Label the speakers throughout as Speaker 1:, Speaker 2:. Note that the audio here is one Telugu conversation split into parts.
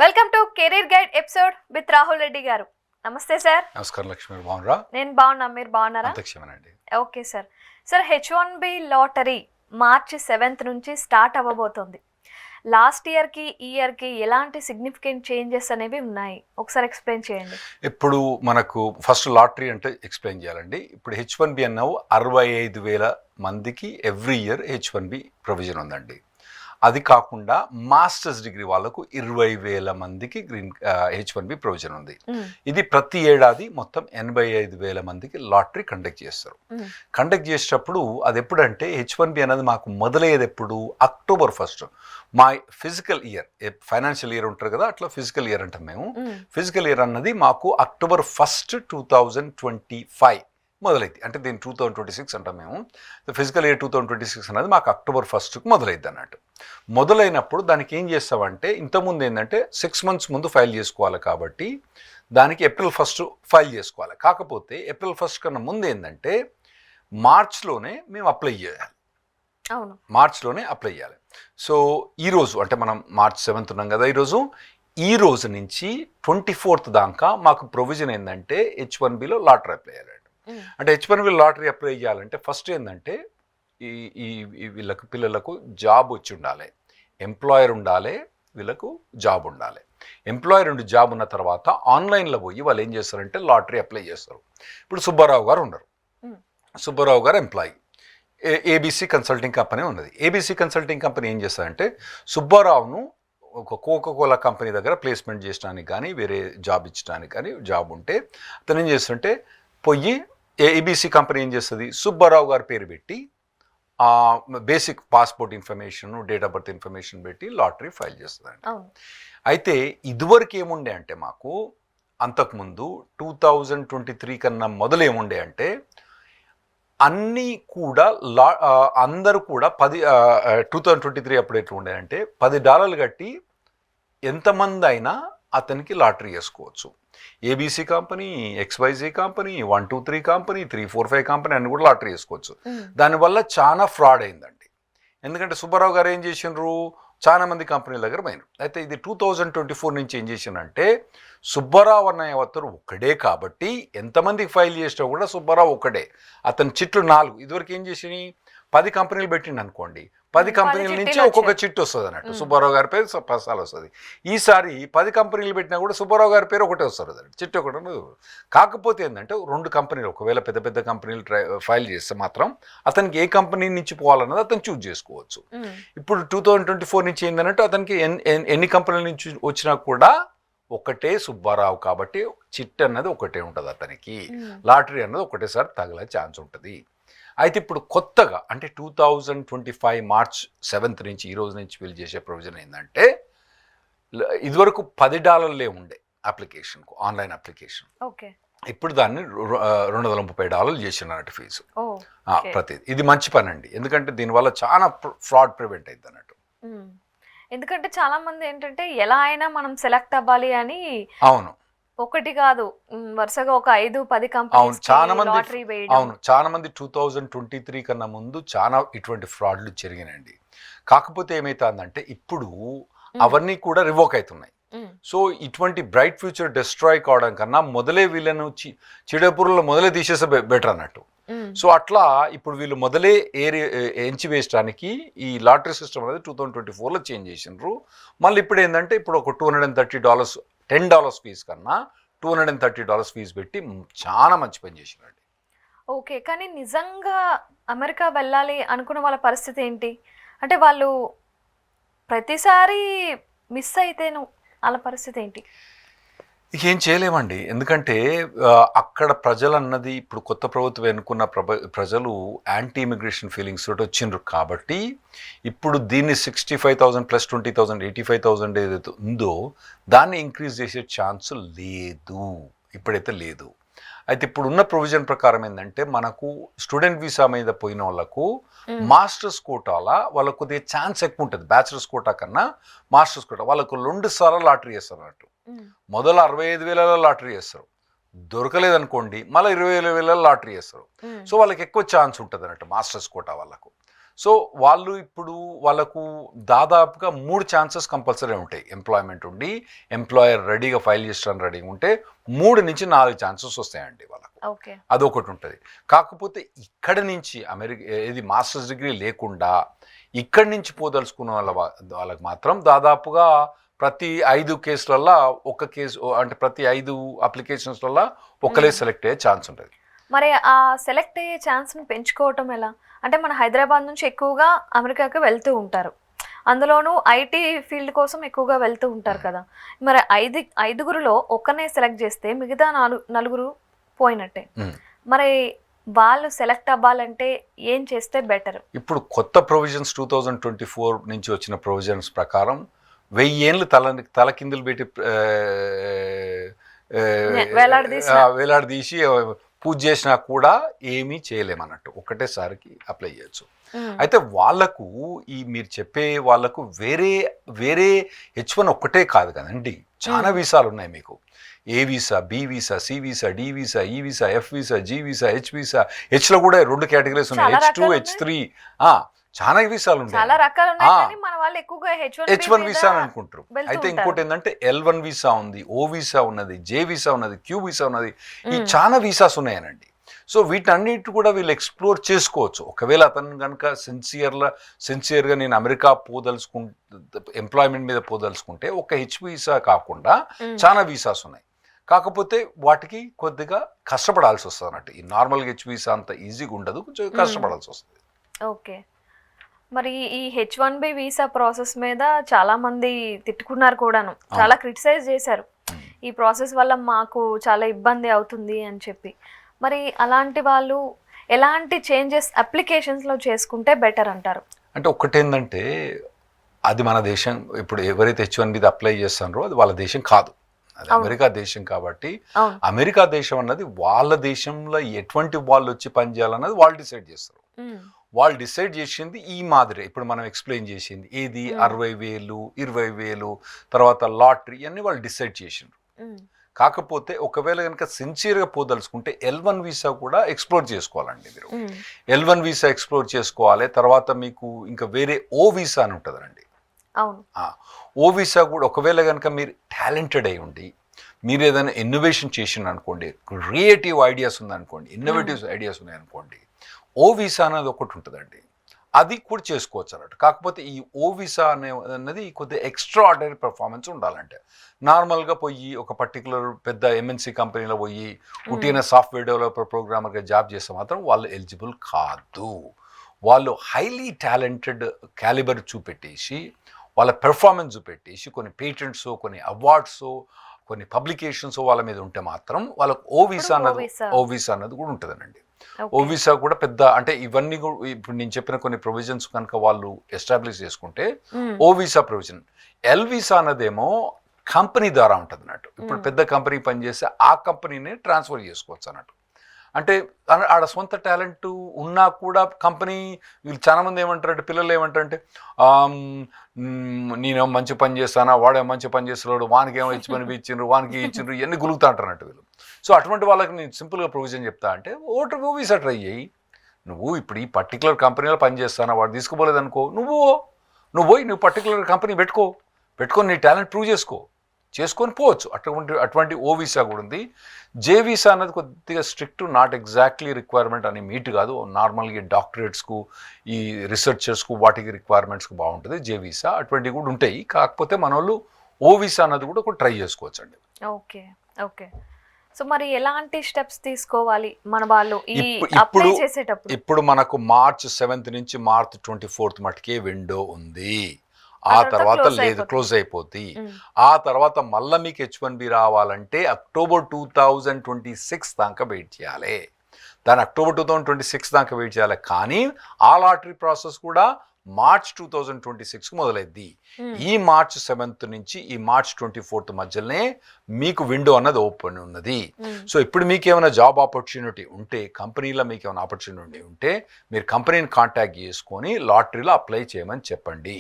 Speaker 1: Welcome to career guide episode with Rahul Reddy గారు. నమస్తే సార్.
Speaker 2: నమస్కారం లక్ష్మి, బాగున్నారా?
Speaker 1: నేను బాగున్నా, మీరు బాగున్నారా? Okay sir. Sir, H1B lottery March 7th నుంచి స్టార్ట్ అవ్వబోతోంది. లాస్ట్ ఇయర్కి ఈ ఇయర్కి ఎలాంటి సిగ్నిఫికెంట్ చేంజెస్ అనేవి ఉన్నాయి, ఒకసారి ఎక్స్ప్లెయిన్ చేయండి.
Speaker 2: ఇప్పుడు మనకు ఫస్ట్ లాటరీ అంటే ఎక్స్ప్లెయిన్ చేయాలండి. ఇప్పుడు H1B అన్నావు 65,000 మందికి ఎవ్రీ ఇయర్ H1B ప్రొవిజన్ ఉందండి. అది కాకుండా మాస్టర్స్ డిగ్రీ వాళ్ళకు 20,000 మందికి H1B ప్రొవిజన్ ఉంది. ఇది ప్రతి ఏడాది మొత్తం 85,000 మందికి లాటరీ కండక్ట్ చేస్తారు. కండక్ట్ చేసేటప్పుడు అది ఎప్పుడంటే H1B అనేది మాకు మొదలయ్యేది ఎప్పుడు October 1st. మా ఫిజికల్ ఇయర్, ఫైనాన్షియల్ ఇయర్ ఉంటారు కదా, అట్లా ఫిజికల్ ఇయర్ అంటాం మేము. ఫిజికల్ ఇయర్ అన్నది మాకు October 1st, 2025 మొదలైంది. అంటే దీన్ని 2026 అంటాం మేము. ఫిజికల్ ఇయర్ 2026 అనేది మాకు October 1st మొదలైద్ది అన్నట్టు. మొదలైనప్పుడు దానికి ఏం చేస్తామంటే, ఇంతకుముందు ఏంటంటే 6 months ముందు ఫైల్ చేసుకోవాలి కాబట్టి దానికి April 1st ఫైల్ చేసుకోవాలి. కాకపోతే April 1st కన్నా ముందు ఏంటంటే మార్చ్లోనే మేము అప్లై చేయాలి. మార్చ్లోనే అప్లై చేయాలి. సో ఈరోజు అంటే మనం March 7th ఉన్నాం కదా, ఈ రోజు నుంచి 24th దాకా మాకు ప్రొవిజన్ ఏంటంటే H1Bలో లాటరీ అప్లై చేయాలి. అంటే H1B లాటరీ అప్లై చేయాలంటే ఫస్ట్ ఏంటంటే ఈ వీళ్ళకు పిల్లలకు జాబ్ వచ్చి ఉండాలి, ఎంప్లాయర్ ఉండాలి, వీళ్ళకు జాబ్ ఉండాలి. ఎంప్లాయర్ ఉండి జాబ్ ఉన్న తర్వాత ఆన్లైన్లో పోయి వాళ్ళు ఏం చేస్తారంటే లాటరీ అప్లై చేస్తారు. ఇప్పుడు సుబ్బారావు గారు ఉన్నారు. సుబ్బారావు గారు ఎంప్లాయీ, ఏబీసీ కన్సల్టింగ్ కంపెనీ ఉన్నది. ఏబీసీ కన్సల్టింగ్ కంపెనీ ఏం చేస్తారంటే సుబ్బారావును ఒక కోకోకోలా కంపెనీ దగ్గర ప్లేస్మెంట్ చేయడానికి కానీ వేరే జాబ్ ఇచ్చడానికి కానీ జాబ్ ఉంటే అతను ఏం చేస్తుంటే పోయి ఏబీసీ కంపెనీ ఏం చేస్తుంది, సుబ్బారావు గారి పేరు పెట్టి basic passport information, date of birth information పెట్టి లాటరీ ఫైల్ చేస్తుందండి. అయితే ఇదివరకు ఏముండే అంటే మాకు అంతకుముందు 2023 కన్నా మొదలు ఏముండే అంటే అన్నీ కూడా అందరూ కూడా 2023 అప్పుడు ఎట్లా ఉండే అంటే $10 కట్టి ఎంతమంది అయినా అతనికి లాటరీ వేసుకోవచ్చు. ABC company, XYZ company, 123 company, 345 company అన్ని కూడా లాటరీ వేసుకోవచ్చు. దానివల్ల చాలా ఫ్రాడ్ అయిందండి. ఎందుకంటే సుబ్బారావు గారు ఏం చేసినారు, చాలా మంది కంపెనీల దగ్గర పోయినారు. అయితే ఇది 2024 నుంచి ఏం చేసిందంటే సుబ్బారావు అన్నయ్య అతను ఒక్కడే కాబట్టి ఎంతమందికి ఫైల్ చేసినా కూడా సుబ్బారావు ఒక్కడే. అతని చిట్లు 4. ఇదివరకు ఏం చేసి 10 కంపెనీలు పెట్టిండు అనుకోండి, 10 కంపెనీల నుంచి ఒక్కొక్క చిట్టు వస్తుంది అన్నట్టు. సుబ్బారావు గారి పేరు 10 సార్లు వస్తుంది. ఈసారి 10 కంపెనీలు పెట్టినా కూడా సుబ్బారావు గారి పేరు ఒకటే వస్తుంది అన్నట్టు, చిట్టు ఒకటి. కాకపోతే ఏంటంటే 2 కంపెనీలు ఒకవేళ పెద్ద పెద్ద కంపెనీలు ఫైల్ చేస్తే మాత్రం అతనికి ఏ కంపెనీ నుంచి పోవాలన్నది అతను చూజ్ చేసుకోవచ్చు. ఇప్పుడు 2024 నుంచి ఏంటంటే అతనికి ఎన్ని కంపెనీల నుంచి వచ్చినా కూడా ఒకటే సుబ్బారావు కాబట్టి చిట్ అన్నది ఒకటే ఉంటుంది అతనికి. లాటరీ అన్నది ఒకటేసారి తగలే ఛాన్స్ ఉంటుంది. అయితే ఇప్పుడు కొత్తగా అంటే 2025 March 7th నుంచి ఈ రోజు నుంచి వీళ్ళు చేసే ప్రొవిజన్ ఏంటంటే ఇదివరకు $10 ఉండే అప్లికేషన్కు, ఆన్లైన్ అప్లికేషన్. ఇప్పుడు దాన్ని $230 చేసినట్టు ఫీజు ప్రతిది. ఇది మంచి పని అండి, ఎందుకంటే దీనివల్ల చాలా ఫ్రాడ్ ప్రివెంట్ అయింది అన్నట్టు.
Speaker 1: ఎందుకంటే చాలా మంది ఏంటంటే ఎలా అయినా మనం సెలెక్ట్ అవ్వాలి అని,
Speaker 2: అవును, ఒకటి కాదు
Speaker 1: వరుసగా ఒక 5-10 కంపెనీస్ లాటరీ వేయడం.
Speaker 2: అవును, చాలా మంది 2023 కన్నా ముందు చాలా ఇటువంటి ఫ్రాడ్లు జరిగినాయండి. కాకపోతే ఏమైతుందంటే ఇప్పుడు అవన్నీ కూడా రివోక్ అవుతున్నాయి. సో ఇటువంటి బ్రైట్ ఫ్యూచర్ డిస్ట్రాయ్ కావడం కన్నా మొదలే వీళ్ళను చిడపురులో మొదలే తీసేసే బెటర్ అన్నట్టు. సో అట్లా ఇప్పుడు వీళ్ళు మొదలే ఎంచి వేయడానికి ఈ లాటరీ సిస్టమ్ అనేది 2024లో చేంజ్ చేసినారు. మళ్ళీ ఇప్పుడు ఏంటంటే ఇప్పుడు ఒక $230, $10 ఫీజు కన్నా $230 ఫీజు పెట్టి చాలా మంచి పని చేసినారండి.
Speaker 1: ఓకే, కానీ నిజంగా అమెరికా వెళ్ళాలి అనుకున్న వాళ్ళ పరిస్థితి ఏంటి అంటే వాళ్ళు ప్రతిసారి మిస్ అయితేను వాళ్ళ పరిస్థితి ఏంటి?
Speaker 2: ఏం చేయలేమండి, ఎందుకంటే అక్కడ ప్రజలు అన్నది ఇప్పుడు కొత్త ప్రభుత్వం ఎన్నుకున్న ప్రజలు యాంటీ ఇమిగ్రేషన్ ఫీలింగ్స్ తోటి వచ్చిండ్రు కాబట్టి ఇప్పుడు దీన్ని 65,000 + 20,000 85,000 ఏదైతే ఉందో దాన్ని ఇంక్రీజ్ చేసే ఛాన్స్ లేదు, ఇప్పుడైతే లేదు. అయితే ఇప్పుడు ఉన్న ప్రొవిజన్ ప్రకారం ఏంటంటే మనకు స్టూడెంట్ వీసా మీద పోయిన వాళ్ళకు మాస్టర్స్ కోటాల వాళ్ళకు కొద్దిగా ఛాన్స్ ఎక్కువ ఉంటుంది. బ్యాచిలర్స్ కోటా కన్నా మాస్టర్స్ కోటా వాళ్ళకు 2 సార్లు లాటరీ చేస్తారు అన్నట్టు. మొదలు 65,000 లాటరీ చేస్తారు, దొరకలేదనుకోండి మళ్ళీ 20,000 లాటరీ చేస్తారు. సో వాళ్ళకి ఎక్కువ ఛాన్స్ ఉంటుంది అన్నట్టు మాస్టర్స్ కోటా వాళ్ళకు. సో వాళ్ళు ఇప్పుడు వాళ్ళకు దాదాపుగా 3 ఛాన్సెస్ కంపల్సరీ ఉంటాయి. ఎంప్లాయ్మెంట్ ఉండి ఎంప్లాయర్ రెడీగా ఫైల్ చేసడానికి రెడీగా ఉంటే 3 నుంచి 4 ఛాన్సెస్ వస్తాయండి వాళ్ళకు. అదొకటి ఉంటుంది. కాకపోతే ఇక్కడ నుంచి ఏది మాస్టర్స్ డిగ్రీ లేకుండా ఇక్కడి నుంచి పోదలుచుకున్న వాళ్ళకి మాత్రం దాదాపుగా ప్రతి 5 కేసులల్లో ఒక కేసు, అంటే ప్రతి 5 అప్లికేషన్స్లలో ఒకరే సెలెక్ట్ అయ్యే ఛాన్స్ ఉంటుంది.
Speaker 1: మరి ఆ సెలెక్ట్ అయ్యే ఛాన్స్ని పెంచుకోవటం ఎలా? అంటే మన హైదరాబాద్ నుంచి ఎక్కువగా అమెరికాకి వెళ్తూ ఉంటారు, అందులోనూ ఐటీ ఫీల్డ్ కోసం ఎక్కువగా వెళ్తూ ఉంటారు కదా. మరి 5గురిలో ఒక్కనే సెలెక్ట్ చేస్తే మిగతా 4 పోయినట్టే. మరి వాళ్ళు సెలెక్ట్ అవ్వాలంటే ఏం చేస్తే బెటర్?
Speaker 2: ఇప్పుడు కొత్త ప్రొవిజన్స్ 2024 నుంచి వచ్చిన ప్రొవిజన్స్ ప్రకారం 1000 ఏళ్ళు తలకిందులు పెట్టి వేలాడదీసి పూజ చేసినా కూడా ఏమీ చేయలేమన్నట్టు, ఒకటేసారికి అప్లై చేయొచ్చు. అయితే వాళ్లకు మీరు చెప్పే వాళ్లకు వేరే H1 ఒక్కటే కాదు కదండి, చాలా వీసాలు ఉన్నాయి మీకు. A visa, B visa, C visa, D visa, E visa, F visa, G visa, H visa. హెచ్లో కూడా 2 కేటగిరీస్ ఉన్నాయి, H2, H3. చాలా వీసాలు ఉన్నాయి. H1 వీసా అని అనుకుంటారు. అయితే ఇంకోటి ఏంటంటే L1 వీసా ఉంది, ఓ వీసా ఉన్నది, జే వీసా ఉన్నది, క్యూ వీసా ఉన్నది. ఈ చాలా వీసాస్ ఉన్నాయనండి. సో వీటన్నిటి కూడా వీళ్ళు ఎక్స్ప్లోర్ చేసుకోవచ్చు. ఒకవేళ అతను కనుక సిన్సియర్గా నేను అమెరికా ఎంప్లాయ్మెంట్ మీద పోదలుచుకుంటే ఒక హెచ్ వీసా కాకుండా చాలా వీసాస్ ఉన్నాయి. కాకపోతే వాటికి కొద్దిగా కష్టపడాల్సి వస్తుంది అన్నట్టు. ఈ నార్మల్గా హెచ్ వీసా అంత ఈజీగా ఉండదు, కొంచెం కష్టపడాల్సి వస్తుంది.
Speaker 1: ఓకే. మరి ఈ H1B వీసా ప్రాసెస్ మీద చాలా మంది తిట్టుకున్నారు కూడాను, చాలా క్రిటిసైజ్ చేశారు, ఈ ప్రాసెస్ వల్ల మాకు చాలా ఇబ్బంది అవుతుంది అని చెప్పి. మరి అలాంటి వాళ్ళు ఎలాంటి చేంజెస్ అప్లికేషన్స్లో చేసుకుంటే బెటర్ అంటారు?
Speaker 2: అంటే ఒకటేంటంటే అది మన దేశం, ఇప్పుడు ఎవరైతే H1B అప్లై చేస్తారో అది వాళ్ళ దేశం కాదు, అది అమెరికా దేశం. కాబట్టి అమెరికా దేశం అన్నది వాళ్ళ దేశంలో ఎటువంటి వాళ్ళు వచ్చి పనిచేయాలన్నది వాళ్ళు డిసైడ్ చేస్తారు. వాళ్ళు డిసైడ్ చేసింది ఈ మాదిరి ఇప్పుడు మనం ఎక్స్ప్లెయిన్ చేసింది ఏది 60,000, 20,000, తర్వాత లాటరీ అన్ని వాళ్ళు డిసైడ్ చేసిండ్రు. కాకపోతే ఒకవేళ కనుక సిన్సియర్గా పోదలుచుకుంటే L1 వీసా కూడా ఎక్స్ప్లోర్ చేసుకోవాలండి మీరు. L1 వీసా ఎక్స్ప్లోర్ చేసుకోవాలి. తర్వాత మీకు ఇంకా వేరే ఓ వీసా అని ఉంటుందండి. ఓ వీసా కూడా ఒకవేళ కనుక మీరు టాలెంటెడ్ అయి ఉండి మీరు ఏదైనా ఇన్నోవేషన్ చేసిన అనుకోండి, క్రియేటివ్ ఐడియాస్ ఉందనుకోండి, ఇన్నోవేటివ్ ఐడియాస్ ఉన్నాయనుకోండి, ఓ వీసా అనేది ఒకటి ఉంటుందండి, అది కూడా చేసుకోవచ్చు అన్నట్టు. కాకపోతే ఈ ఓ వీసా అన్నది కొద్దిగా ఎక్స్ట్రా ఆర్డినరీ పర్ఫార్మెన్స్ ఉండాలంటే. నార్మల్గా పోయి ఒక పర్టికులర్ పెద్ద MNC కంపెనీలో పోయి ఉట్టిన సాఫ్ట్వేర్ డెవలపర్ ప్రోగ్రామర్గా జాబ్ చేస్తే మాత్రం వాళ్ళు ఎలిజిబుల్ కాదు. వాళ్ళు హైలీ టాలెంటెడ్ క్యాలిబర్ చూపెట్టేసి వాళ్ళ పెర్ఫార్మెన్స్ చూపెట్టేసి కొన్ని పేటెంట్స్, కొన్ని అవార్డ్స్, కొన్ని పబ్లికేషన్స్ వాళ్ళ మీద ఉంటే మాత్రం వాళ్ళకు ఓ వీసా అన్నది కూడా ఉంటుందనండి. ఓ వీసా కూడా పెద్ద అంటే ఇవన్నీ ఇప్పుడు నేను చెప్పిన కొన్ని ప్రొవిజన్స్ కనుక వాళ్ళు ఎస్టాబ్లిష్ చేసుకుంటే O visa provision. L visa అన్నదేమో కంపెనీ ద్వారా ఉంటుంది అన్నట్టు. ఇప్పుడు పెద్ద కంపెనీ పనిచేస్తే ఆ కంపెనీని ట్రాన్స్ఫర్ చేసుకోవచ్చు అన్నట్టు. అంటే ఆడ సొంత టాలెంట్ ఉన్నా కూడా కంపెనీ వీళ్ళు చాలా మంది ఏమంటారంటే, పిల్లలు ఏమంటారంటే నేనేమో మంచి పని చేస్తానా, వాడేమో మంచి పని చేస్తున్నాడు, వానికేమో H1B ఇచ్చిండ్రు, వానికి ఇచ్చిండ్రు, ఇవన్నీ గులుగుతా అంటారన్నట్టు వీళ్ళు. సో అటువంటి వాళ్ళకి నేను సింపుల్గా ప్రొవిజన్ చెప్తా అంటే ఓ వీసా ట్రై చేయి. నువ్వు ఇప్పుడు ఈ పర్టికులర్ కంపెనీలో పని చేస్తానా, వాడు తీసుకుపోలేదు అనుకో, నువ్వు పోయి నువ్వు పర్టికులర్ కంపెనీ పెట్టుకొని నీ టాలెంట్ ప్రూవ్ చేసుకొని పోవచ్చు. అటువంటి ఓ వీసా కూడా ఉంది. జే వీసా అనేది కొద్దిగా స్ట్రిక్ట్, నాట్ ఎగ్జాక్ట్లీ రిక్వైర్మెంట్ అని మీట్ కాదు. నార్మల్గా డాక్టరేట్స్కు, ఈ రీసెర్చర్స్కు, వాటికి రిక్వైర్మెంట్స్కి బాగుంటుంది జే వీసా. అటువంటివి కూడా ఉంటాయి. కాకపోతే మన వాళ్ళు ఓ వీసా అన్నది కూడా ట్రై చేసుకోవచ్చు అండి.
Speaker 1: ఓకే. సో మరి ఎలాంటి స్టెప్స్ తీసుకోవాలి మన వాళ్ళు అప్లై చేసేటప్పుడు?
Speaker 2: ఇప్పుడు మనకు March 7th నుంచి March 24th మటుకే విండో ఉంది. ఆ తర్వాత లేదు, క్లోజ్ అయిపోద్ది. ఆ తర్వాత మళ్ళీ మీకు H1B రావాలంటే October 2026 దాకా వెయిట్ చేయాలి. దాని October 2026 దాకా వెయిట్ చేయాలి. కానీ ఆ లాటరీ ప్రాసెస్ కూడా March 2026 మొదలైద్ది. ఈ March 7th నుంచి ఈ March 24th మధ్యలోనే మీకు విండో అన్నది ఓపెన్ ఉన్నది. సో ఇప్పుడు మీకు ఏమైనా జాబ్ ఆపర్చునిటీ ఉంటే, కంపెనీలో మీకు ఏమైనా ఆపర్చునిటీ ఉంటే మీరు కంపెనీని కాంటాక్ట్ చేసుకొని లాటరీలో అప్లై చేయమని చెప్పండి.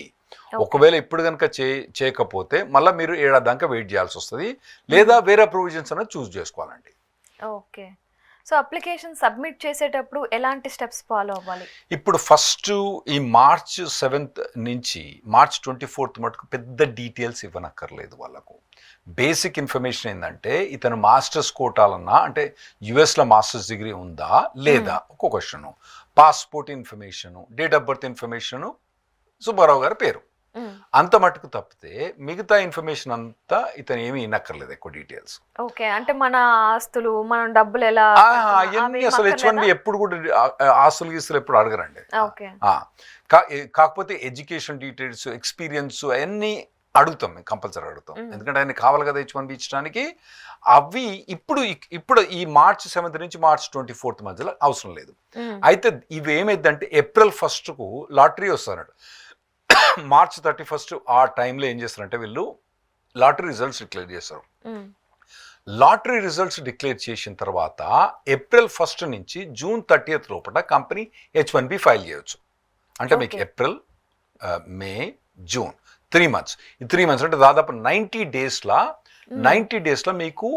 Speaker 2: ఒకవేళ ఇప్పుడు కనుక చేయకపోతే మళ్ళీ మీరు ఏడాది దాకా వెయిట్ చేయాల్సి వస్తుంది, లేదా వేరే ప్రొవిజన్స్ అనేది చూస్ చేసుకోవాలండి.
Speaker 1: ఓకే. సో అప్లికేషన్ సబ్మిట్ చేసేటప్పుడు ఎలాంటి స్టెప్స్ ఫాలో అవ్వాలి?
Speaker 2: ఇప్పుడు ఫస్ట్ ఈ మార్చ్ 7th నుంచి మార్చ్ 24th మటుకు పెద్ద డీటెయిల్స్ ఇవ్వనక్కర్లేదు వాళ్ళకు. బేసిక్ ఇన్ఫర్మేషన్ ఏంటంటే ఇతను మాస్టర్స్ కోటాలన్నా అంటే యుఎస్లో మాస్టర్స్ డిగ్రీ ఉందా లేదా ఒక question, passport information, date of birth information, Subbarao గారి పేరు, అంత మటుకు తప్పితే మిగతా ఇన్ఫర్మేషన్ అంతా ఇతను ఏమీ ఇనక్కర్లేదు ఎక్కువ డీటెయిల్స్.
Speaker 1: ఓకే, అంటే మన ఆస్తులు, మనం డబ్బులు ఎలా
Speaker 2: అవన్నీ అసలు H1B ఎప్పుడు కూడా ఆస్తులు గీస్తులు ఎప్పుడు అడగరండి.
Speaker 1: ఓకే,
Speaker 2: కాకపోతే ఎడ్యుకేషన్ డీటెయిల్స్, ఎక్స్పీరియన్స్ అవన్నీ అడుగుతాం, మేము కంపల్సరీ అడుగుతాం, ఎందుకంటే ఆయన కావాలి కదా H1B ఇచ్చడానికి. అవి ఇప్పుడు ఈ మార్చ్ 7th నుంచి మార్చ్ 24th మధ్యలో అవసరం లేదు. అయితే ఇవి ఏమైందంటే ఏప్రిల్ 1కు లాటరీ వస్తారట. మార్చ్ 31 ఆ టైంలో ఏం చేస్తారంటే వీళ్ళు లాటరీ రిజల్ట్స్ డిక్లేర్ చేస్తారు. లాటరీ రిజల్ట్స్ డిక్లేర్ చేసిన తర్వాత ఏప్రిల్ 1 నుంచి జూన్ 30 లోపల కంపెనీ H1B ఫైల్ చేయొచ్చు. అంటే మీకు ఏప్రిల్, మే, జూన్ 3 months. ఈ 3 months అంటే దాదాపు 90 daysలో మీకు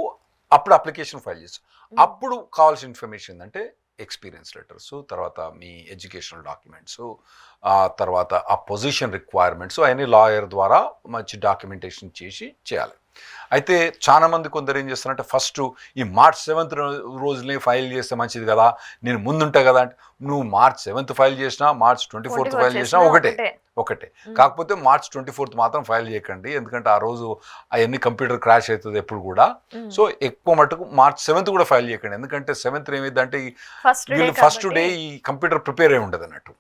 Speaker 2: అప్పుడు అప్లికేషన్ ఫైల్ చేస్తారు. అప్పుడు కావాల్సిన ఇన్ఫర్మేషన్ ఏంటంటే ఎక్స్పీరియన్స్ లెటర్స్, తర్వాత మీ ఎడ్యుకేషనల్ డాక్యుమెంట్స్, తర్వాత ఆ పొజిషన్ రిక్వైర్మెంట్స్ అవన్నీ లాయర్ ద్వారా మంచి డాక్యుమెంటేషన్ చేయాలి. అయితే చాలా మంది కొందరు ఏం చేస్తారంటే ఫస్ట్ ఈ మార్చ్ 7th రోజునే ఫైల్ చేస్తే మంచిది కదా, నేను ముందుంటా కదా అంటే, నువ్వు మార్చ్ 7th ఫైల్ చేసినా మార్చ్ 24th ఫైల్ చేసినా ఒకటే. కాకపోతే మార్చ్ 24th మాత్రం ఫైల్ చేయకండి, ఎందుకంటే ఆ రోజు అవన్నీ కంప్యూటర్ క్రాష్ అవుతుంది ఎప్పుడు కూడా. సో ఎక్కువ మటుకు మార్చ్ 7th కూడా ఫైల్ చేయకండి, ఎందుకంటే 7th ఏమైందంటే వీళ్ళు ఫస్ట్ డే ఈ కంప్యూటర్ ప్రిపేర్ అయి ఉండదు అన్నట్టు.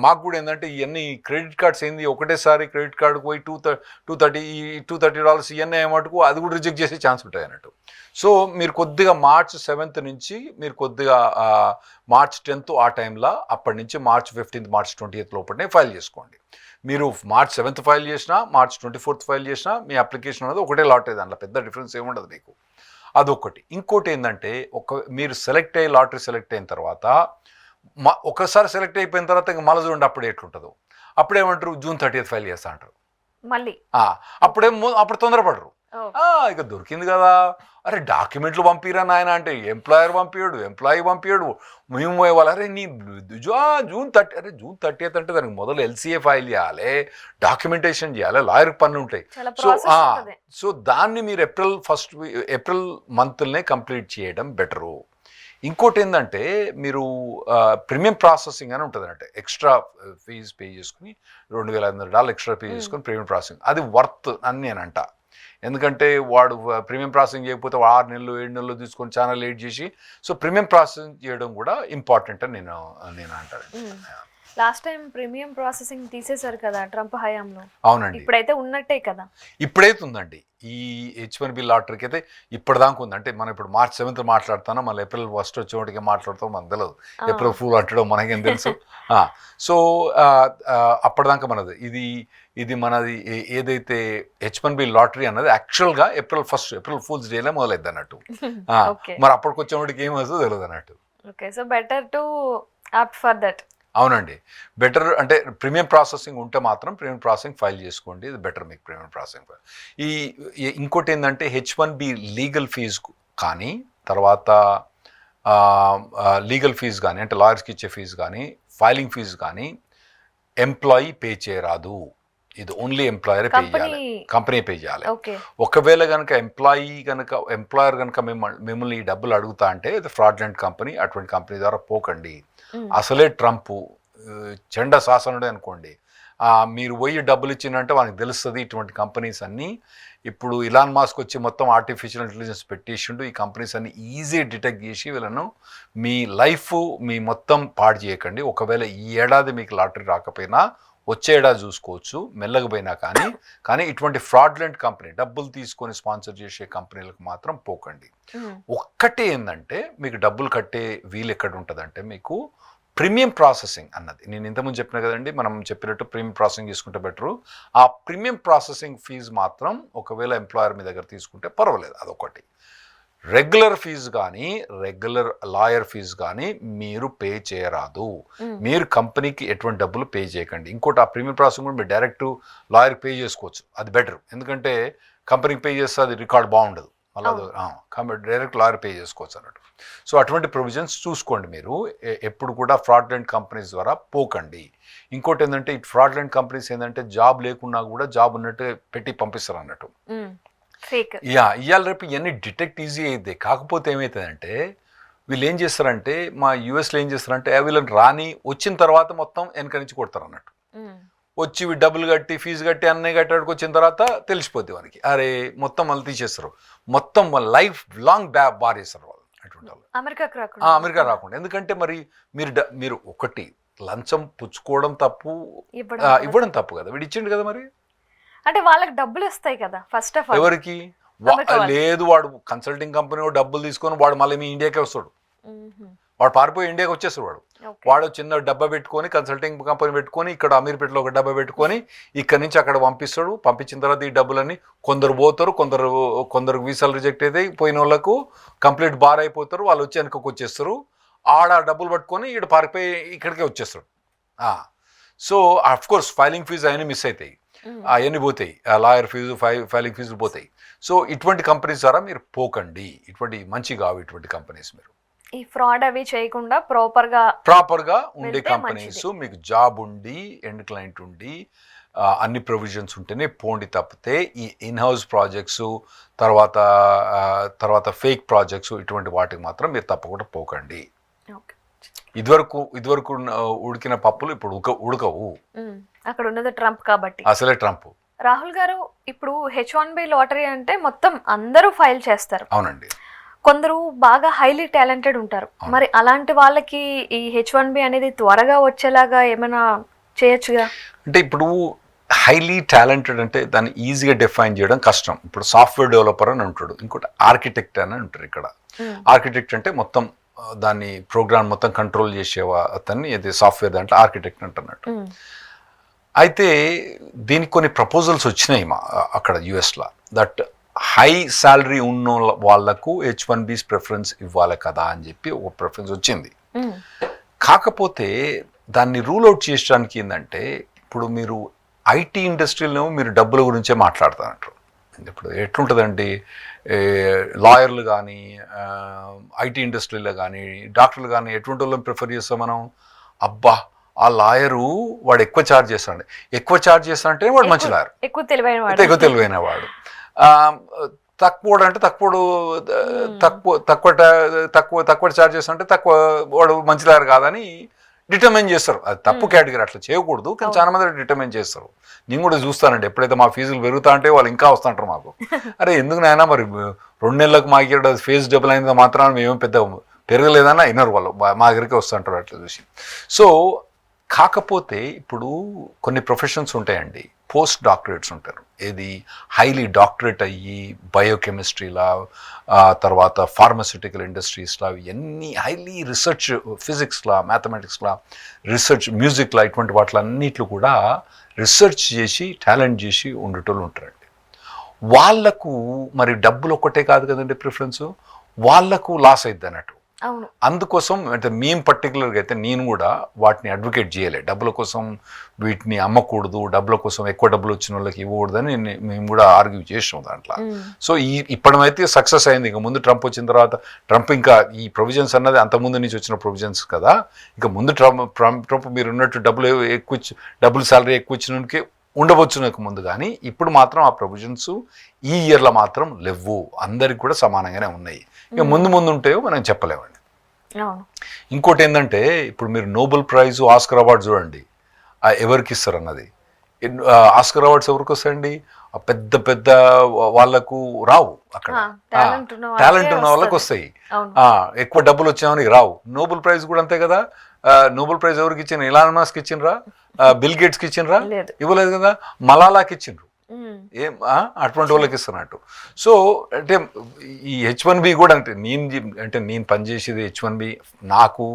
Speaker 2: మాకు కూడా ఏంటంటే ఇవన్నీ క్రెడిట్ కార్డ్స్ ఏంది ఒకటేసారి క్రెడిట్ కార్డుకు పోయి $230 ఇవన్నీ మటుకు అది కూడా రిజెక్ట్ చేసే ఛాన్స్ ఉంటాయి అన్నట్టు. సో మీరు కొద్దిగా మార్చ్ 7th నుంచి మీరు కొద్దిగా మార్చ్ 10th ఆ టైంలో, అప్పటి నుంచి మార్చ్ 15th మార్చ్ 20th లోపలనే ఫైల్ చేసుకోండి. మీరు మార్చ్ 7th ఫైల్ చేసినా మార్చ్ 24th ఫైల్ చేసినా మీ అప్లికేషన్ అనేది ఒకటే లాటరీ, దాంట్లో పెద్ద డిఫరెన్స్ ఏముండదు మీకు. అదొకటి. ఇంకోటి ఏంటంటే మీరు లాటరీ సెలెక్ట్ అయిన తర్వాత ఒకసారి సెలెక్ట్ అయిపోయిన తర్వాత ఇంకా మళ్ళీ చూడండి అప్పుడు ఎట్లుంటుందో. అప్పుడేమంటారు జూన్ 30th ఫైల్ చేస్తా అంటారు మళ్ళీ. అప్పుడు తొందరపడరు, ఇక దొరికింది కదా, అరే డాక్యుమెంట్లు పంపిరా నాయన అంటే ఎంప్లాయర్ ఎంప్లాయీ పంపించాడు, మేము ఇవ్వాలి. అరే నీ జూన్ 30th అంటే దానికి మొదలు LCA ఫైల్ చేయాలి, డాక్యుమెంటేషన్ చేయాలి, లాయర్ పనులు ఉంటాయి. సో దాన్ని మీరు ఏప్రిల్ మంత్నే కంప్లీట్ చేయడం బెటరు. ఇంకోటి ఏంటంటే మీరు ప్రీమియం ప్రాసెసింగ్ అని ఉంటుంది అంటే ఎక్స్ట్రా ఫీజు పే చేసుకుని $2,500 ఎక్స్ట్రా పే చేసుకుని ప్రీమియం ప్రాసెసింగ్, అది వర్త్ అని నేనంట. ఎందుకంటే వాడు ప్రీమియం ప్రాసెసింగ్ చేయకపోతే 6 నెలలు 7 నెలలు తీసుకొని చాలా లేట్ చేసి, సో ప్రీమియం ప్రాసెసింగ్ చేయడం కూడా ఇంపార్టెంట్ అని నేను అంటాను.
Speaker 1: లాస్ట్ టైం ప్రీమియం ప్రాసెసింగ్ తీసేశారు కదా ట్రంప్ హయాంలో.
Speaker 2: అవునండి,
Speaker 1: ఇప్పుడైతే ఉన్నట్టే కదా.
Speaker 2: ఇప్పుడైతే ఉందండి ఈ H1B లాటరీకి అయితే ఇప్పటిదాకా ఉంది. అంటే మనం ఇప్పుడు మార్చ్ 7th మాట్లాడుతాను, మళ్ళీ ఏప్రిల్ 1 వచ్చేవాటికి మాట్లాడతాం, మనకు తెలియదు ఏప్రిల్ ఫుల్ అంటడం మనకేం తెలుసు. సో అప్పటిదాకా మనది ఇది మనది ఏదైతే H1B లాటరీ అన్నది యాక్చువల్గా ఏప్రిల్ ఫూల్స్ డేలో మొదలైద్ది అన్నట్టు. మరి అప్పటికి వచ్చేవాడికి ఏం వస్తుందో తెలియదు అన్నట్టు.
Speaker 1: Okay, so better to opt for that.
Speaker 2: అవునండి, బెటర్ అంటే ప్రీమియం ప్రాసెసింగ్ ఉంటే మాత్రం ప్రీమియం ప్రాసెసింగ్ ఫైల్ చేసుకోండి, ఇది బెటర్ మీకు ప్రీమియం ప్రాసెసింగ్ ఫైల్. ఇంకోటి ఏంటంటే H1B లీగల్ ఫీజు కానీ, తర్వాత లీగల్ ఫీజు కానీ అంటే లాయర్స్కి ఇచ్చే ఫీజు కానీ, ఫైలింగ్ ఫీజు కానీ ఎంప్లాయీ పే చేయరాదు. ఇది ఓన్లీ ఎంప్లాయర్ పే చేయాలి, కంపెనీ పే చేయాలి. ఒకవేళ కనుక ఎంప్లాయర్ కనుక మిమ్మల్ని ఈ డబ్బులు అడుగుతా అంటే ఇది ఫ్రాడ్లెంట్ కంపెనీ, అటువంటి కంపెనీ ద్వారా పోకండి. అసలే ట్రంప్ చెండ శాసనుడే అనుకోండి, మీరు పోయి డబ్బులు ఇచ్చినంటే వాళ్ళకి తెలుస్తుంది. ఇటువంటి కంపెనీస్ అన్నీ ఇప్పుడు ఇలాన్ మాస్క్ వచ్చి మొత్తం ఆర్టిఫిషియల్ ఇంటెలిజెన్స్ పెట్టేసిండు, ఈ కంపెనీస్ అన్ని ఈజీ డిటెక్ట్ చేసి వీళ్ళను మీ లైఫ్ మీ మొత్తం పాడు చేయకండి. ఒకవేళ ఈ ఏడాది మీకు లాటరీ రాకపోయినా వచ్చే ఏడాది చూసుకోవచ్చు మెల్లకపోయినా కానీ ఇటువంటి ఫ్రాడ్లెంట్ కంపెనీ డబ్బులు తీసుకొని స్పాన్సర్ చేసే కంపెనీలకు మాత్రం పోకండి. ఒక్కటే ఏంటంటే మీకు డబ్బులు కట్టే వీలు ఎక్కడ ఉంటుందంటే మీకు ప్రీమియం ప్రాసెసింగ్ అన్నది, నేను ఇంతకుముందు చెప్పిన కదండి, మనం చెప్పినట్టు ప్రీమియం ప్రాసెసింగ్ తీసుకుంటే బెటరు. ఆ ప్రీమియం ప్రాసెసింగ్ ఫీజు మాత్రం ఒకవేళ ఎంప్లాయర్ మీ దగ్గర తీసుకుంటే పర్వాలేదు, అదొకటి. రెగ్యులర్ ఫీజు కానీ రెగ్యులర్ లాయర్ ఫీజు కానీ మీరు పే చేయరాదు. మీరు కంపెనీకి ఎటువంటి డబ్బులు పే చేయకండి. ఇంకోటి, ఆ ప్రీమియం ప్రాసెసింగ్ కూడా మీరు డైరెక్ట్ లాయర్కి పే చేసుకోవచ్చు, అది బెటర్. ఎందుకంటే కంపెనీకి పే చేస్తే అది రికార్డ్ బాగుండదు, మళ్ళీ డైరెక్ట్ లాయర్ పే చేసుకోవచ్చు అన్నట్టు. సో అటువంటి ప్రొవిజన్స్ చూసుకోండి మీరు. ఎప్పుడు కూడా ఫ్రాడ్లెంట్ కంపెనీస్ ద్వారా పోకండి. ఇంకోటి ఏంటంటే ఈ ఫ్రాడ్లెంట్ కంపెనీస్ ఏంటంటే జాబ్ లేకున్నా కూడా జాబ్ ఉన్నట్టు పెట్టి పంపిస్తారు అన్నట్టు. ఇవాళ రేపు ఇవన్నీ డిటెక్ట్ ఈజీ అయితే. కాకపోతే ఏమవుతుందంటే వీళ్ళు ఏం చేస్తారంటే మా యూఎస్లో ఏం చేస్తారంటే వీళ్ళని రాని వచ్చిన తర్వాత మొత్తం వెనక నుంచి కొడతారు అన్నట్టు. వచ్చి డబ్బులు కట్టి ఫీజు కట్టి అన్నీ కట్టడానికి వచ్చిన తర్వాత తెలిసిపోద్ది వానికి, అరే మొత్తం వాళ్ళు తీసేస్తారు, మొత్తం లైఫ్ లాంగ్ బార్ చేస్తారు వాళ్ళు అటువంటి వాళ్ళు అమెరికా రాకుండా. ఎందుకంటే మరి మీరు ఒకటి లంచం పుచ్చుకోవడం తప్పు, ఇవ్వడం తప్పు కదా. వీడు ఇచ్చిండు కదా, మరి
Speaker 1: అంటే వాళ్ళకి డబ్బులు వస్తాయి కదా ఫస్ట్ ఆఫ్ ఆల్.
Speaker 2: ఎవరికి లేదు, వాడు కన్సల్టింగ్ కంపెనీ డబ్బులు తీసుకొని వాడు మళ్ళీ మీ ఇండియాకే వస్తాడు. వాడు పారిపోయి ఇండియాకి వచ్చేస్తాడు. వాడు చిన్న డబ్బా పెట్టుకొని కన్సల్టింగ్ కంపెనీ పెట్టుకొని ఇక్కడ అమీర్పేటలో ఒక డబ్బా పెట్టుకొని ఇక్కడి నుంచి అక్కడ పంపిస్తాడు. పంపించిన తర్వాత ఈ డబ్బులన్నీ కొందరు పోతారు, కొందరు వీసాలు రిజెక్ట్ అయితే పోయిన వాళ్ళకు కంప్లీట్ బార్ అయిపోతారు. వాళ్ళు వచ్చి వెనకకు వచ్చేస్తారు. ఆడ డబ్బులు పట్టుకొని ఈడ పారిపోయి ఇక్కడికే వచ్చేస్తాడు. So of course filing fees అవన్నీ మిస్ అవుతాయి, అవన్నీ పోతాయి, లాయర్ ఫీజు ఫైలింగ్ ఫీజులు పోతాయి. సో ఇటువంటి కంపెనీస్ ద్వారా మీరు పోకండి. ఇటువంటి మంచి కావు ఇటువంటి కంపెనీస్. మీరు
Speaker 1: ఈ ఫ్రాడ్ అవి చేయకుండా ప్రాపర్గా
Speaker 2: ఉండే కంపెనీస్, మీకు జాబ్ ఉండి ఎండ్ క్లయింట్ ఉండి అన్ని ప్రొవిజన్స్ ఉంటేనే పోండి. తప్పితే ఈ ఇన్హౌస్ ప్రాజెక్ట్స్ తర్వాత ఫేక్ ప్రాజెక్ట్స్ ఇటువంటి వాటికి మాత్రం మీరు తప్పకుండా పోకండి. ఇదివరకు ఉడికిన పప్పులు ఇప్పుడు ఉడకవు.
Speaker 1: అక్కడ ఉన్నది ట్రంప్ కాబట్టి,
Speaker 2: అసలే ట్రంప్.
Speaker 1: రాహుల్ గారు, ఇప్పుడు H1B లాటరీ అంటే మొత్తం అందరూ ఫైల్ చేస్తారు.
Speaker 2: అవునండి.
Speaker 1: కొందరు బాగా హైలీ టాలెంటెడ్ ఉంటారు. మరి అలాంటి వాళ్ళకి ఈ H1B అనేది త్వరగా వచ్చేలాగా ఏమైనా చేయొచ్చుగా?
Speaker 2: అంటే ఇప్పుడు హైలీ టాలెంటెడ్ అంటే దాన్ని ఈజీగా డిఫైన్ చేయడం కష్టం. ఇప్పుడు సాఫ్ట్వేర్ డెవలపర్ అని ఉంటాడు, ఇంకోటి ఆర్కిటెక్ట్ అని ఉంటారు. ఇక్కడ ఆర్కిటెక్ట్ అంటే మొత్తం దాన్ని ప్రోగ్రామ్ మొత్తం కంట్రోల్ చేసేవా అతన్ని, ఇది సాఫ్ట్వేర్ దాంట్లో ఆర్కిటెక్ట్ అంటున్నట్టు. అయితే దీనికి కొన్ని ప్రపోజల్స్ వచ్చినాయి అక్కడ యుఎస్లో, దట్ హై శాలరీ ఉన్న వాళ్లకు H1B ప్రిఫరెన్స్ ఇవ్వాలి కదా అని చెప్పి ఒక ప్రిఫరెన్స్ వచ్చింది. కాకపోతే దాన్ని రూల్ అవుట్ చేయడానికి ఏంటంటే ఇప్పుడు మీరు ఐటీ ఇండస్ట్రీలో మీరు డబ్బుల గురించే మాట్లాడుతున్నట్టు. ఇప్పుడు ఎట్లుంటుందండి, లాయర్లు కానీ ఐటీ ఇండస్ట్రీలో కానీ డాక్టర్లు కానీ ఎటువంటి వాళ్ళని ప్రిఫర్ చేస్తాం మనం? అబ్బా ఆ లాయరు వాడు ఎక్కువ ఛార్జ్ చేస్తాడు, ఎక్కువ ఛార్జ్ చేస్తాడంటే వాడు మంచి లాయర్, ఎక్కువ తెలివైన వాడు. తక్కువ అంటే తక్కువ ఛార్జ్ చేస్తాడంటే తక్కువ వాడు మంచి లాయర్ కాదని డిటర్మైన్ చేస్తారు. అది తప్పు కేటగిరీ, అట్లా చేయకూడదు. కానీ చాలా మంది డిటర్మైన్ చేస్తారు. నేను కూడా చూస్తానండి, ఎప్పుడైతే మా ఫీజులు పెరుగుతా అంటే వాళ్ళు ఇంకా వస్తుంటారు మాకు. అరే ఎందుకు నాయనా, మరి 2 నెలలకు మాకు ఫీజు డబుల్ అయినంత మాత్రాన మేము పెద్ద పెరగలేదన్నా అయినారు వాళ్ళు, మా దగ్గరికి వస్తుంటారు అట్లా చూసి. సో కాకపోతే ఇప్పుడు కొన్ని ప్రొఫెషన్స్ ఉంటాయండి, పోస్ట్ డాక్టరేట్స్ ఉంటారు. ఏది హైలీ డాక్టరేట్ అయ్యి బయోకెమిస్ట్రీలా, తర్వాత ఫార్మస్యూటికల్ ఇండస్ట్రీస్లా, ఇవన్నీ హైలీ రీసెర్చ్, ఫిజిక్స్లా, మ్యాథమెటిక్స్లా రీసెర్చ్, మ్యూజిక్లా, ఇటువంటి వాటిలన్నిట్లు కూడా రీసెర్చ్ చేసి టాలెంట్ చేసి ఉండేటోళ్ళు ఉంటారండి. వాళ్లకు మరి డబ్బులు ఒక్కటే కాదు కదండి ప్రిఫరెన్స్, వాళ్లకు లాస్ అవుతుంది అన్నట్టు. అందుకోసం అంటే మేము పర్టికులర్గా అయితే నేను కూడా వాటిని అడ్వకేట్ చేయలే. డబ్బుల కోసం వీటిని అమ్మకూడదు, డబ్బుల కోసం ఎక్కువ డబ్బులు వచ్చిన వాళ్ళకి ఇవ్వకూడదని మేము కూడా ఆర్గ్యూ చేసాం దాంట్లో. సో ఇప్పటిమైతే సక్సెస్ అయింది. ఇంకా ముందు ట్రంప్ వచ్చిన తర్వాత, ట్రంప్ ఇంకా ఈ ప్రొవిజన్స్ అన్నది అంతకుముందు నుంచి వచ్చిన ప్రొవిజన్స్ కదా, ఇంకా ముందు ట్రంప్ మీరు ఉన్నట్టు డబ్బులు శాలరీ ఎక్కువ ఇచ్చినకి ఉండవచ్చు నాకు ముందు. కానీ ఇప్పుడు మాత్రం ఆ ప్రొవిజన్స్ ఈ ఇయర్లో మాత్రం లేవు, అందరికి కూడా సమానంగానే ఉన్నాయి. ఇక ముందు ఉంటాయో మనం చెప్పలేమండి. ఇంకోటి ఏంటంటే ఇప్పుడు మీరు నోబెల్ ప్రైజ్, ఆస్కర్ అవార్డు చూడండి, ఎవరికి ఇస్తారు అన్నది. ఆస్కర్ అవార్డ్స్ ఎవరికి వస్తాయండి? పెద్ద పెద్ద వాళ్ళకు రావు, అక్కడ టాలెంట్ ఉన్న వాళ్ళకి వస్తాయి. ఎక్కువ డబ్బులు వచ్చేవానికి రావు. నోబెల్ ప్రైజ్ కూడా అంతే కదా. నోబెల్ ప్రైజ్ ఎవరికి ఇచ్చిన? ఇలాన్ మస్క్ ఇచ్చిండ్రా? బిల్ గేట్స్కి ఇచ్చిండ్రా? ఇవ్వలేదు కదా. మలాలాకి ఇచ్చిండ్రు. ఏం అటువంటి వాళ్ళకి ఇస్తున్నట్టు. సో అంటే ఈ H1B కూడా నేను పనిచేసేది H1B, నాకు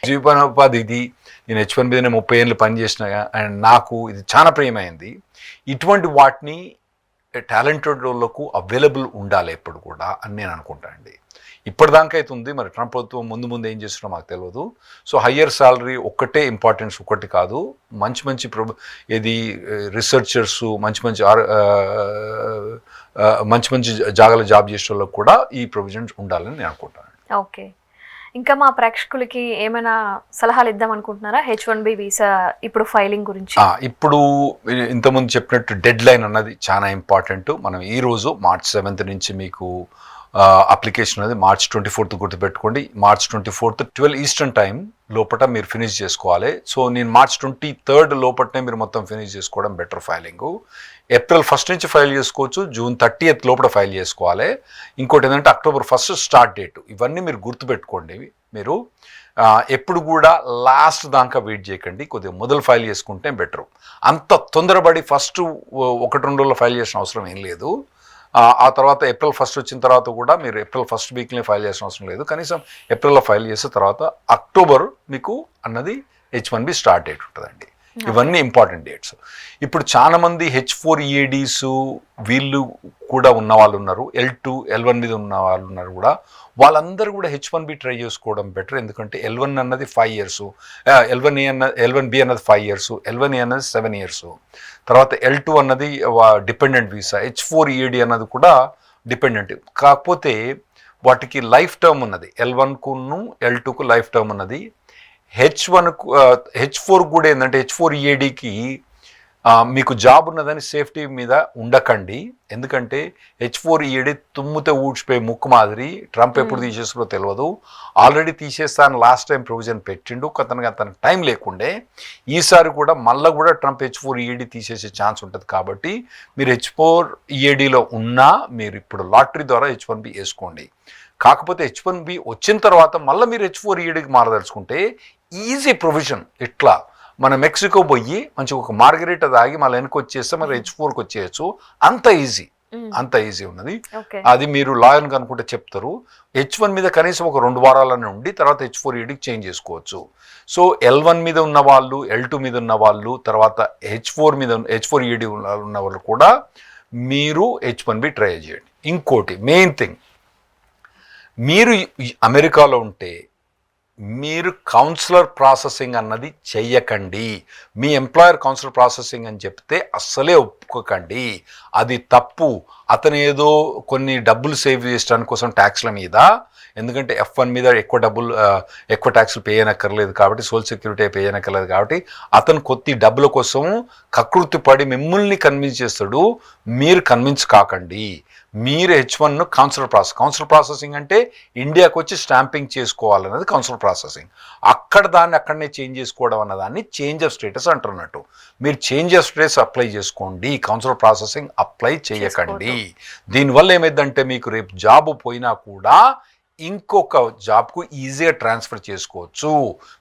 Speaker 2: జీవనోపాధి ఇది. నేను H1Bనే 30 ఏళ్ళు పనిచేసిన, అండ్ నాకు ఇది చాలా ప్రియమైంది. ఇటువంటి వాటిని టాలెంటెడ్ వాళ్ళకు అవైలబుల్ ఉండాలి ఎప్పుడు కూడా అని నేను అనుకుంటానండి. ఇప్పటిదాకా అయితే ఉంది, మరి ట్రంప్ ప్రభుత్వం ముందు ముందు ఏం చేస్తున్నారో మాకు తెలియదు. సో హయ్యర్ శాలరీ ఒక్కటే ఇంపార్టెన్స్ ఒకటి కాదు, మంచి మంచి ఇది రీసెర్చర్స్ మంచి మంచి మంచి మంచి జాగాలో జాబ్ చేసే వాళ్ళకి కూడా ఈ ప్రొవిజన్ ఉండాలని నేను అనుకుంటాను.
Speaker 1: ఓకే, ఇంకా మా ప్రేక్షకులకి ఏమైనా సలహాలు ఇద్దాం అనుకుంటున్నారా H1B వీసా ఇప్పుడు ఫైలింగ్ గురించి?
Speaker 2: ఇప్పుడు ఇంతకుముందు చెప్పినట్టు డెడ్ లైన్ అన్నది చాలా ఇంపార్టెంట్. మనం ఈ రోజు March 7th నుంచి మీకు అప్లికేషన్ అనేది March 24th గుర్తుపెట్టుకోండి. March 24th 12 ఈస్టర్న్ టైం లోపల మీరు ఫినిష్ చేసుకోవాలి. సో నేను March 23rd లోపలనే మీరు మొత్తం ఫినిష్ చేసుకోవడం బెటర్. ఫైలింగ్ April 1st నుంచి ఫైల్ చేసుకోవచ్చు, June 30th లోపల ఫైల్ చేసుకోవాలి. ఇంకోటి ఏంటంటే October 1st స్టార్ట్ డేట్. ఇవన్నీ మీరు గుర్తుపెట్టుకోండి. మీరు ఎప్పుడు కూడా లాస్ట్ దాకా వెయిట్ చేయకండి, కొద్దిగా మొదలు ఫైల్ చేసుకుంటే బెటరు. అంత తొందరపడి ఫస్ట్ 1-2 రోజుల్లో ఫైల్ చేసిన అవసరం ఏం లేదు. ఆ తర్వాత April 1st వచ్చిన తర్వాత కూడా మీరు April 1st వీక్లో ఫైల్ చేసిన అవసరం లేదు. కనీసం ఏప్రిల్లో ఫైల్ చేసిన తర్వాత October మీకు అన్నది H1B స్టార్ట్ డేట్ ఉంటుందండి. ఇవన్నీ ఇంపార్టెంట్ డేట్స్. ఇప్పుడు చాలా మంది H4EADs వీళ్ళు కూడా ఉన్న వాళ్ళు ఉన్నారు, L2 L1 మీద ఉన్న వాళ్ళు ఉన్నారు కూడా. వాళ్ళందరూ కూడా H1B ట్రై చేసుకోవడం బెటర్. ఎందుకంటే L1 అన్నది 5 years, L1B అన్నది 5 years, L1A అన్నది 7 years, తర్వాత L2 అన్నది డిపెండెంట్ వీసా, H4EAD అన్నది కూడా డిపెండెంట్. కాకపోతే వాటికి లైఫ్ టర్మ్ ఉన్నది. L1కును L2కు లైఫ్ టర్మ్ ఉన్నది. H4 కూడా ఏంటంటే H4EADకి మీకు జాబ్ ఉన్నదని సేఫ్టీ మీద ఉండకండి. ఎందుకంటే H4EAD తుమ్ముతే ఊడ్చిపోయి ముక్కు మాదిరి. ట్రంప్ ఎప్పుడు తీసేస్తారో తెలియదు. ఆల్రెడీ తీసేస్తాను లాస్ట్ టైం ప్రొవిజన్ పెట్టిండు, అతనికి టైం లేకుండే. ఈసారి కూడా మళ్ళీ కూడా ట్రంప్ H4EAD తీసేసే ఛాన్స్ ఉంటుంది. కాబట్టి మీరు H4EADలో ఉన్నా మీరు ఇప్పుడు లాటరీ ద్వారా H1B వేసుకోండి. కాకపోతే H1B వచ్చిన తర్వాత మళ్ళీ మీరు H4EADకి మారదలుచుకుంటే ఈజీ ప్రొవిజన్. ఇట్లా మన మెక్సికో పోయి మంచి ఒక మార్గరేట్ తాగి మళ్ళీ వెనక్కి వచ్చేస్తే మరి H4కి వచ్చేయచ్చు. అంత ఈజీ ఉన్నది. అది మీరు లాయర్ని అనుకుంటే చెప్తారు. H1 మీద కనీసం ఒక 2 వారాలనే ఉండి తర్వాత H4EADకి చేంజ్ చేసుకోవచ్చు. సో L1 మీద ఉన్న వాళ్ళు, L2 మీద ఉన్న వాళ్ళు, తర్వాత H4EAD ఉన్న వాళ్ళు కూడా మీరు H1B ట్రై చేయండి. ఇంకోటి మెయిన్ థింగ్, మీరు అమెరికాలో ఉంటే మీరు కౌన్సిలర్ ప్రాసెసింగ్ అన్నది చెయ్యకండి. మీ ఎంప్లాయర్ కౌన్సిలర్ ప్రాసెసింగ్ అని చెప్తే అస్సలే ఒప్పుకోకండి, అది తప్పు. అతను ఏదో కొన్ని డబ్బులు సేవ్ చేయడానికి కోసం ట్యాక్స్ల మీద, ఎందుకంటే F1 మీద ఎక్కువ ట్యాక్స్లు పే చేయనక్కర్లేదు కాబట్టి, సోషల్ సెక్యూరిటీ పే చేయనక్కర్లేదు కాబట్టి అతను కొద్ది డబ్బుల కోసం కకృతి పడి మిమ్మల్ని కన్విన్స్ చేస్తాడు. మీరు కన్విన్స్ కాకండి. మీరు H1ను కౌన్సిలర్ ప్రాసెసింగ్ అంటే ఇండియాకి వచ్చి స్టాంపింగ్ చేసుకోవాలన్నది కౌన్సిలర్ ప్రాసెసింగ్. దాన్ని అక్కడనే చేంజ్ చేసుకోవడం అన్నదాన్ని చేంజ్ ఆఫ్ స్టేటస్ అంటున్నట్టు. మీరు చేంజ్ ఆఫ్ స్టేటస్ అప్లై చేసుకోండి, కౌన్సిలర్ ప్రాసెసింగ్ అప్లై చేయకండి. దీనివల్ల ఏమైందంటే మీకు రేపు జాబ్ పోయినా కూడా ఇంకొక జాబ్కు ఈజీగా ట్రాన్స్ఫర్ చేసుకోవచ్చు.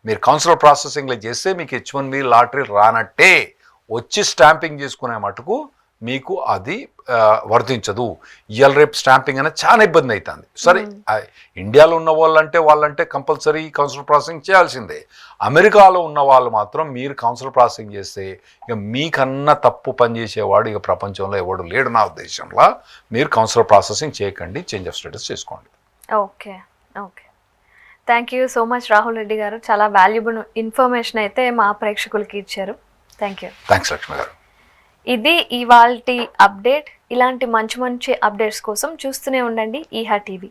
Speaker 2: మీరు కౌన్సిలర్ ప్రాసెసింగ్లో చేస్తే మీకు H1B లాటరీ రానట్టే. వచ్చి స్టాంపింగ్ చేసుకునే మటుకు మీకు అది వర్తించదు. ఇవాళ రేపు స్టాంపింగ్ అనేది చాలా ఇబ్బంది అవుతుంది. సరే, ఇండియాలో ఉన్న వాళ్ళంటే కంపల్సరీ కౌన్సిలర్ ప్రాసెసింగ్ చేయాల్సిందే. అమెరికాలో ఉన్న వాళ్ళు మాత్రం మీరు కౌన్సిలర్ ప్రాసెసింగ్ చేస్తే ఇక మీకన్నా తప్పు పనిచేసేవాడు ఇక ప్రపంచంలో ఎవడు లేడు నా ఉద్దేశంలో. మీరు కౌన్సిలర్ ప్రాసెసింగ్ చేయకండి, చేంజ్ ఆఫ్ స్టేటస్ చేసుకోండి.
Speaker 1: Okay, thank you so much Rahul Reddy గారు. చాలా వాల్యుబుల్ ఇన్ఫర్మేషన్ అయితే మా ప్రేక్షకులకి ఇచ్చారు.
Speaker 2: థ్యాంక్స్ లక్ష్మి గారు.
Speaker 1: ఇది ఇవాల్టి అప్డేట్. ఇలాంటి మంచి అప్డేట్స్ కోసం చూస్తూనే ఉండండి ఈహా టీవీ.